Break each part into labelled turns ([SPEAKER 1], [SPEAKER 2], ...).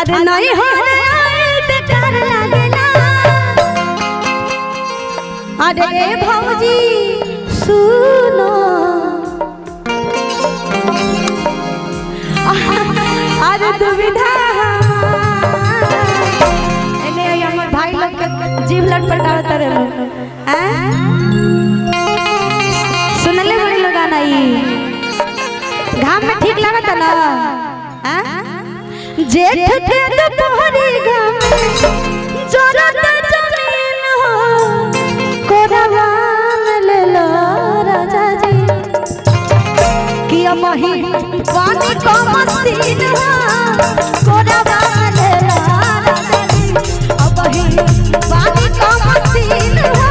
[SPEAKER 1] अरे नहीं हो बेकार लागेला अरे भौजी सुनो अरे दुविधा एने हमर भाई लोग के जीव लटपटावत रहे हैं सुनले बड़ी लोग गाना ई घाम में ठीक लागत ना हैं जेठ के दोपहरी घाम जोरत जमीन हो कोरवान ले लो राजा जी कि मही पानी को मसीन हो कोरवान ले लो राजा जी अब ही पानी को मसीन हो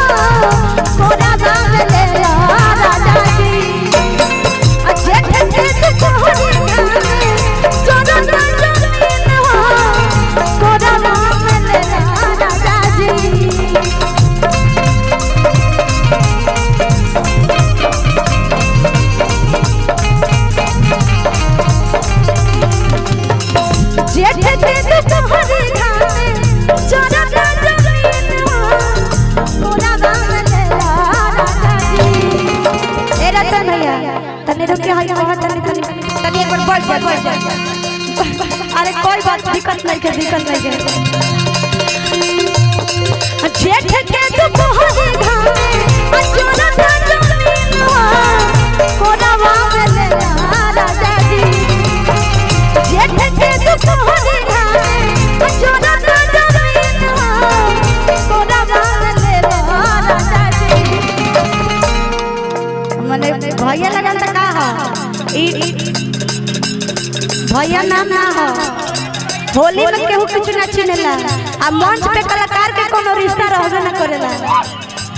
[SPEAKER 1] कोरवान ले लो राजा जी जेठ के दोपहरी घाम जोरत अरे कोई बात दिक्कत नहीं के जेठ के दोपहरी घाम जोरत जमीन हो कोरवा में ले राजा जी जेठ के दोपहरी घाम जोरत जमीन हो कोरवा में ले राजा जी मने भैया लगन त का हो भैया नाम ना हो होली में केहू कुछ ना चिनेला आ मंच पे कलाकार के कोनो रिश्ता रहबे ना करेला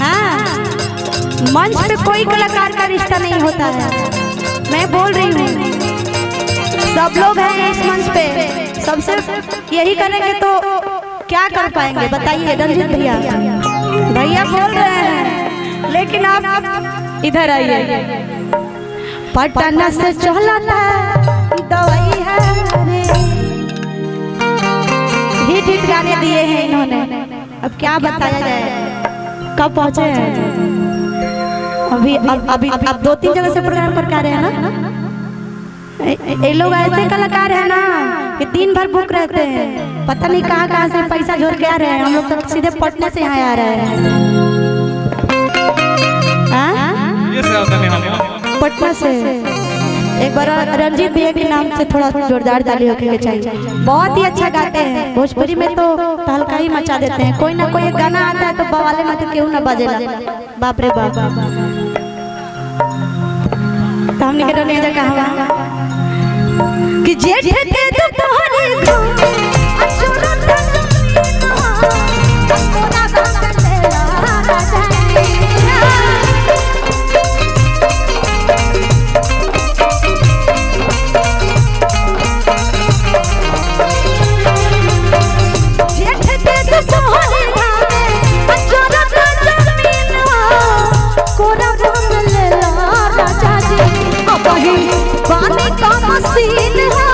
[SPEAKER 1] हां मंच पे कोई कलाकार का रिश्ता नहीं होता है मैं बोल रही हूँ सब लोग हैं इस मंच पे सबसे यही करेंगे तो क्या कर पाएंगे बताइए रंजीत भैया भैया बोल रहे हैं लेकिन आप इधर आइए पटना से चलाता दवाई है हिट गाने दिए हैं इन्होंने अब क्या बताया जाए कब पहुंचे हैं अभी अब 2-3 जगह से प्रोग्राम कर रहे हैं ना ये लोग ऐसे कलाकार हैं ना कि दिन भर बुक रहते हैं पता नहीं कहाँ से पैसा जोड़ के आ रहे हैं हम लोग तो सीधे पटना से यहाँ आ रहे हैं पटना से एक बार रंजीत भैया के नाम से थोड़ा जोरदार ताली होके चाहिए बहुत ही अच्छा गाते हैं भोजपुरी में तो तहलका ही मचा देते हैं कोई ना कोई गाना आता है तो बवाले में तो क्यों ना बजेला बाप रे बाप तो हमने के रोने जा कहां कि जेठ के दोपहरी घाम जोरत जमीन हो कोरवा में ले राजा जी पानी का मसीन हो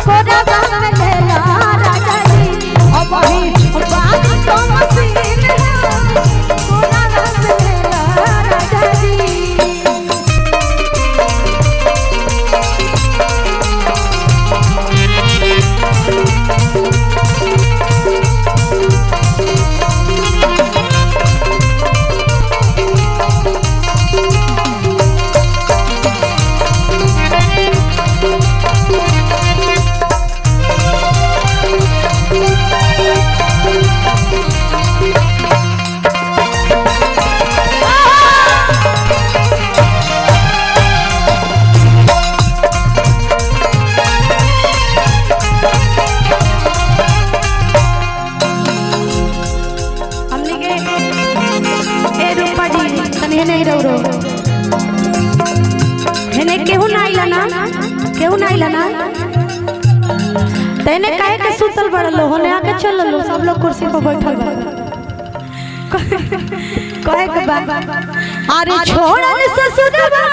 [SPEAKER 1] कोरवा में ले राजा जी अब ही पानी का मसीन हो कोरवा में ले राजा जी तेने काहे के सुतल बड़लो होने आके चल लो सब लोग कुर्सी पर बैठल बा कहे के बा अरे छोड़न ससुरवा